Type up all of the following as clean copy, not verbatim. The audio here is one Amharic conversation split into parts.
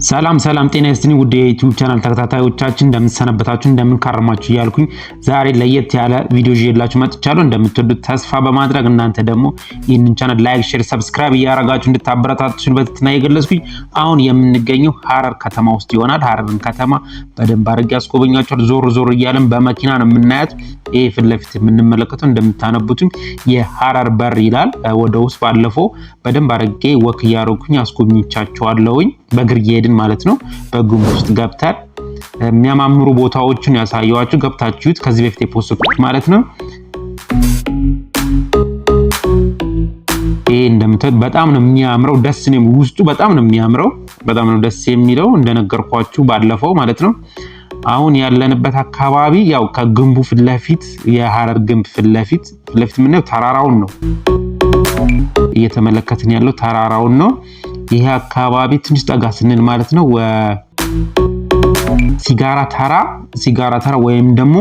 ሰላም ጤና ይስጥልኝ ውድ የዩቲዩብ ቻናል ተከታታዮቻችን እንደምንሰነበታችሁ እንደምንካረማችሁ እያልኩኝ ዛሬ ለየት ያለ ቪዲዮ ይዤላችሁ መጥቻለሁ። እንደምትወዱት ተስፋ በማድረግ እናንተ ደግሞ ይህንን ቻናል ላይክ፣ ሼር፣ ሰብስክራይብ እያደረጋችሁ እንድታበረታቱኝ በትህትና እየገለጽኩኝ አሁን የምንገኘው ሐረር ከተማ ውስጥ ይሆናል። ሐረርን ከተማ በደንብ አድርጌ ያስጎበኛችኋለሁ። ዞር እያለን በመኪና ነው የምናያት። ይሄ ፊት ለፊት የምንመለከተው እንደምታነቡትም የሐረር በር ይላል። ወደ ውስጥ ባለፈው በደንብ አድርጌ ወክ እያደረኩኝ አስጎብኝቻችኋለሁኝ በእግር እየሄድን ማለት ነው። በጉም ውስጥ ገብተን የሚያማምሩ ቦታዎችን ያሳየዋችሁ ገብታችሁት ከዚህ በፊት የፖስቱት ማለት ነው። ይሄ እንደምታዩት በጣም ነው የሚያምረው፣ ደስ ነው ውስጡ በጣም ነው የሚያምረው፣ በጣም ነው ደስ የሚለው እንደነገርኳችሁ ባለፈው ማለት ነው። አሁን ያለንበት አካባቢ ያው ከግንቡ ፊት ለፊት የሐረር ግንብ ፊት ለፊት ምንድነው ተራራውን ነው እየተመለከትን ያለው ተራራውን ነው። ይሄ አካባቢ ትንሽ ጠጋ ስንል ማለት ነው ሲጋራ ተራ ወይም ደግሞ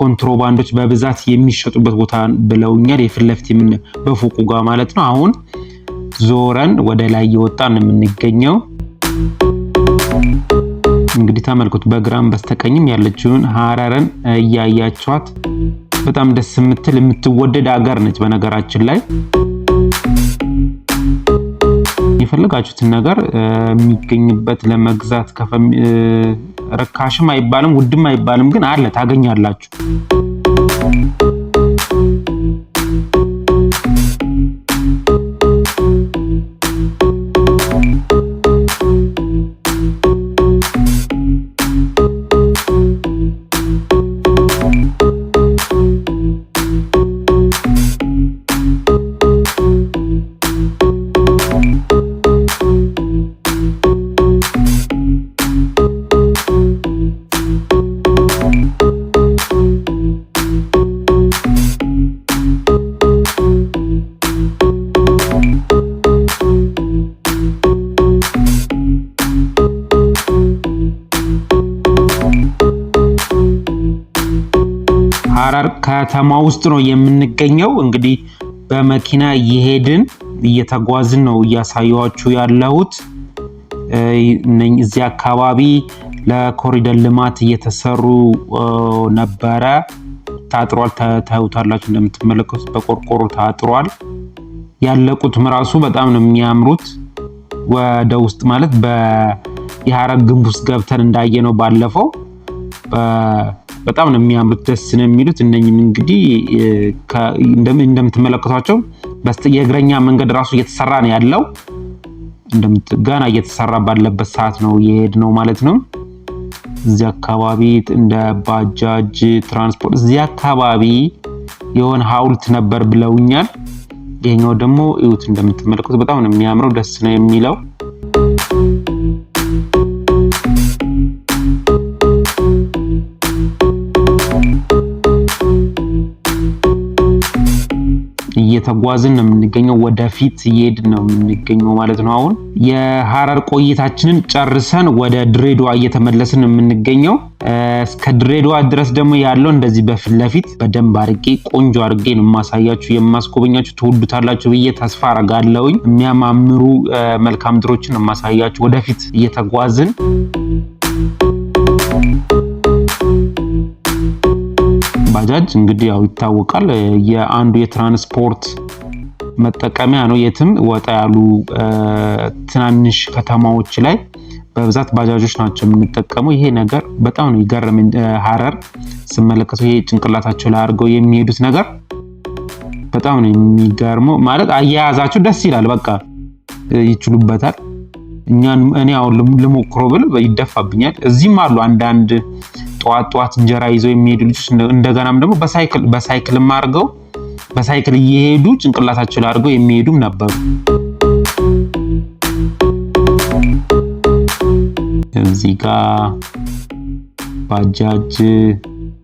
ኮንትሮባንዶች በብዛት የሚሸጡበት ቦታ ብለውኛል። የፊት ለፊት በፎቁ ጋር ማለት ነው። አሁን ዞረን ወደ ላይ እየወጣን የምንገኘው እንግዲህ ተመልኩት። በግራም በስተቀኝም ያለችውን ሐረርን እያያችኋት በጣም ደስ የምትወደድ ሀገር ነች። በነገራችን ላይ የፈለጋችሁትን ነገር የሚገኝበት ለመግዛት ርካሽም አይባልም ውድም አይባልም፣ ግን አለ ታገኛላችሁ። ሐረር ከተማ ውስጥ ነው የምንገኘው። እንግዲህ በመኪና እየተጓዝን ነው እያሳየኋችሁ ያለሁት። እዚህ አካባቢ ለኮሪደር ልማት እየተሰሩ ነበረ። ታጥሯል፣ ታዩታላችሁ። እንደምትመለከቱት በቆርቆሮ ታጥሯል። ያለቁትም ራሱ በጣም ነው የሚያምሩት። ወደ ውስጥ ማለት የሐረር ግንብ ውስጥ ገብተን እንዳየነው ባለፈው በጣም ነው የሚያምሩት፣ ደስ ነው የሚሉት። እነኝም እንግዲህ እንደምትመለከቷቸው የእግረኛ መንገድ ራሱ እየተሰራ ነው ያለው። ገና እየተሰራ ባለበት ሰዓት ነው የሄድነው ማለት ነው። እዚህ አካባቢ እንደ ባጃጅ ትራንስፖርት እዚህ አካባቢ የሆነ ሐውልት ነበር ብለውኛል። ይሄኛው ደግሞ እዩት፣ እንደምትመለከቱት በጣም ነው የሚያምረው፣ ደስ ነው የሚለው። እየተጓዝን ነው የምንገኘው፣ ወደፊት እየሄድን ነው የምንገኘው ማለት ነው። አሁን የሐረር ቆይታችንን ጨርሰን ወደ ድሬዳዋ እየተመለስን ነው የምንገኘው። እስከ ድሬዳዋ ድረስ ደግሞ ያለው እንደዚህ በፊት ለፊት በደንብ አድርጌ ቆንጆ አድርጌ ነው የማሳያችሁ የማስጎበኛችሁ። ትወዱታላችሁ ብዬ ተስፋ አደርጋለሁኝ። የሚያማምሩ መልካም ምድሮችን ነው የማሳያችሁ ወደፊት እየተጓዝን። ባጃጅ እንግዲህ ያው ይታወቃል የአንዱ የትራንስፖርት መጠቀሚያ ነው። የትም ወጣ ያሉ ትናንሽ ከተማዎች ላይ በብዛት ባጃጆች ናቸው የምንጠቀመው። ይሄ ነገር በጣም ነው ይገርመኝ። ሐረር ስመለከተው ይሄ ጭንቅላታቸው ላይ አድርገው የሚሄዱት ነገር በጣም ነው የሚገርመው። ማለት አያያዛቸው ደስ ይላል። በቃ ይችሉበታል። እኔ አሁን ልሞክሮ ብል ይደፋብኛል። እዚህም አሉ አንዳንድ ጧት እንጀራ ይዘው የሚሄዱ ልጆች፣ እንደገናም ደግሞ በሳይክልም አድርገው በሳይክል እየሄዱ ጭንቅላታቸው ላይ አድርገው የሚሄዱም ነበሩ። እዚህ ጋር ባጃጅ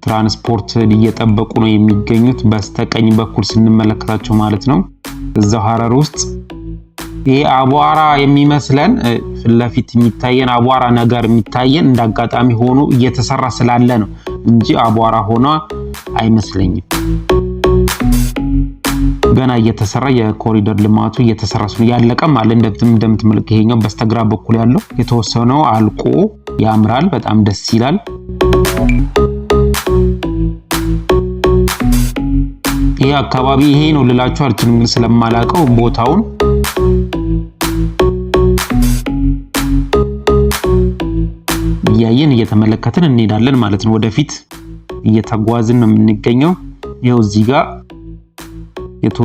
ትራንስፖርት እየጠበቁ ነው የሚገኙት በስተቀኝ በኩል ስንመለከታቸው ማለት ነው። እዛው ሐረር ውስጥ ይሄ አቧራ የሚመስለን ፊት ለፊት የሚታየን አቧራ ነገር የሚታየን እንዳጋጣሚ ሆኖ እየተሰራ ስላለ ነው እንጂ አቧራ ሆኖ አይመስለኝም። ገና እየተሰራ የኮሪደር ልማቱ እየተሰራ ነው። ያለቀም አለ እንደምትመለከቱ ይሄኛው በስተግራ በኩል ያለው የተወሰነው አልቆ ያምራል። በጣም ደስ ይላል። ይሄ አካባቢ ይሄ ነው ልላችሁ አልችልም ግን ስለማላውቀው ቦታውን እያየን እየተመለከትን እንሄዳለን ማለት ነው። ወደፊት እየተጓዝን ነው የምንገኘው። ይሄው እዚህ ጋር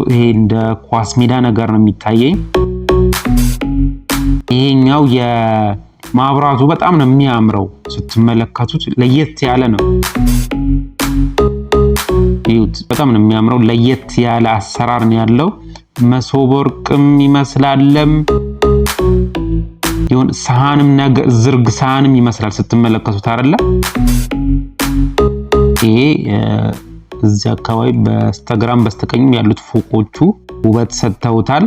ይሄ እንደ ኳስ ሜዳ ነገር ነው የሚታየኝ። ይሄኛው የማብራቱ በጣም ነው የሚያምረው ስትመለከቱት፣ ለየት ያለ ነው። ይሁት በጣም ነው የሚያምረው። ለየት ያለ አሰራር ነው ያለው። መሶበ ወርቅም ይመስላልም ይሁን ሳህንም ነገር ዝርግ ሳህንም ይመስላል ስትመለከቱት አይደለ? ይሄ እዚህ አካባቢ በስተግራም በስተቀኝም ያሉት ፎቆቹ ውበት ሰጥተውታል።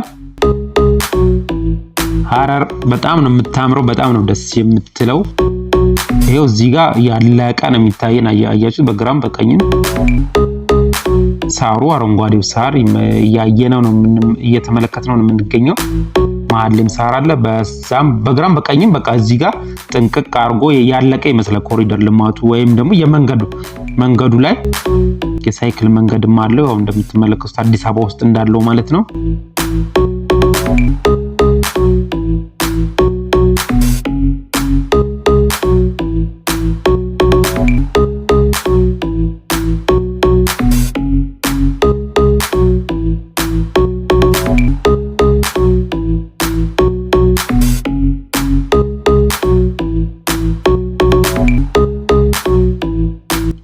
ሐረር በጣም ነው የምታምረው። በጣም ነው ደስ የምትለው። ይሄው እዚህ ጋር ያለቀ ነው የሚታየን። አያያችሁ በግራም በቀኝም ሳሩ አረንጓዴው ሳር ያየነው ነው እየተመለከትነው ነው የምንገኘው። መሀልም ሳር አለ። በዛም በግራም በቀኝም በቃ እዚህ ጋር ጥንቅቅ አድርጎ ያለቀ ይመስላል ኮሪደር ልማቱ ወይም ደግሞ መንገዱ ላይ የሳይክል መንገድም አለው። ያው እንደምትመለከቱት አዲስ አበባ ውስጥ እንዳለው ማለት ነው።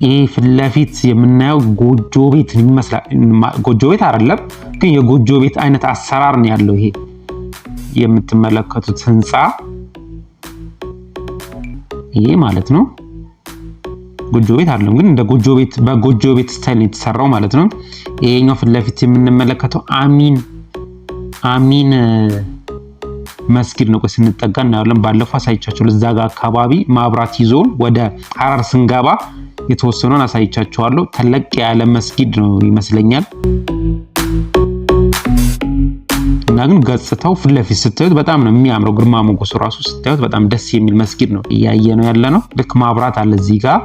ይሄ ፊት ለፊት የምናየው ጎጆ ቤት ይመስላል። ጎጆ ቤት አይደለም ግን የጎጆ ቤት አይነት አሰራር ነው ያለው። ይሄ የምትመለከቱት ህንፃ ይሄ ማለት ነው። ጎጆ ቤት አይደለም ግን እንደ ጎጆ ቤት በጎጆ ቤት ስታይል ነው የተሰራው ማለት ነው። ይሄኛው ፊት ለፊት የምንመለከተው አሚን መስጊድ ነው። ስንጠጋ እናያለን። ባለፈው አሳይቻችሁ ለዛ ጋር አካባቢ ማብራት ይዞን ወደ ሐረር ስንገባ የተወሰነውን አሳይቻችኋለሁ። ተለቅ ያለ መስጊድ ነው ይመስለኛል። እና ግን ገጽታው ፊት ለፊት ስታዩት በጣም ነው የሚያምረው። ግርማ ሞገሱ ራሱ ስታዩት በጣም ደስ የሚል መስጊድ ነው እያየ ነው ያለ ነው። ልክ ማብራት አለ እዚህ ጋር።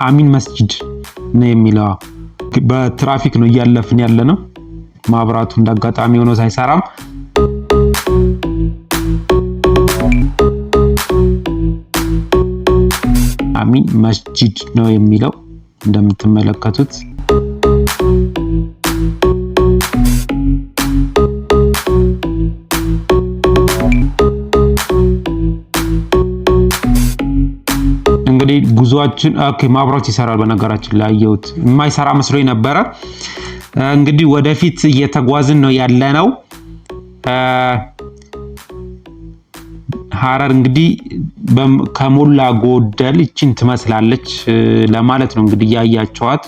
አሚን መስጂድ ነው የሚለው። በትራፊክ ነው እያለፍን ያለ ነው። ማብራቱ እንዳጋጣሚ ሆኖ ሳይሰራም አሚን መስጂድ ነው የሚለው እንደምትመለከቱት። እንግዲህ ጉዟችን ማብራት ይሰራል። በነገራችን ላይ አየሁት የማይሰራ መስሎኝ ነበረ። እንግዲህ ወደፊት እየተጓዝን ነው ያለነው። ሐረር እንግዲህ ከሞላ ጎደል እቺን ትመስላለች ለማለት ነው። እንግዲህ ያያችኋት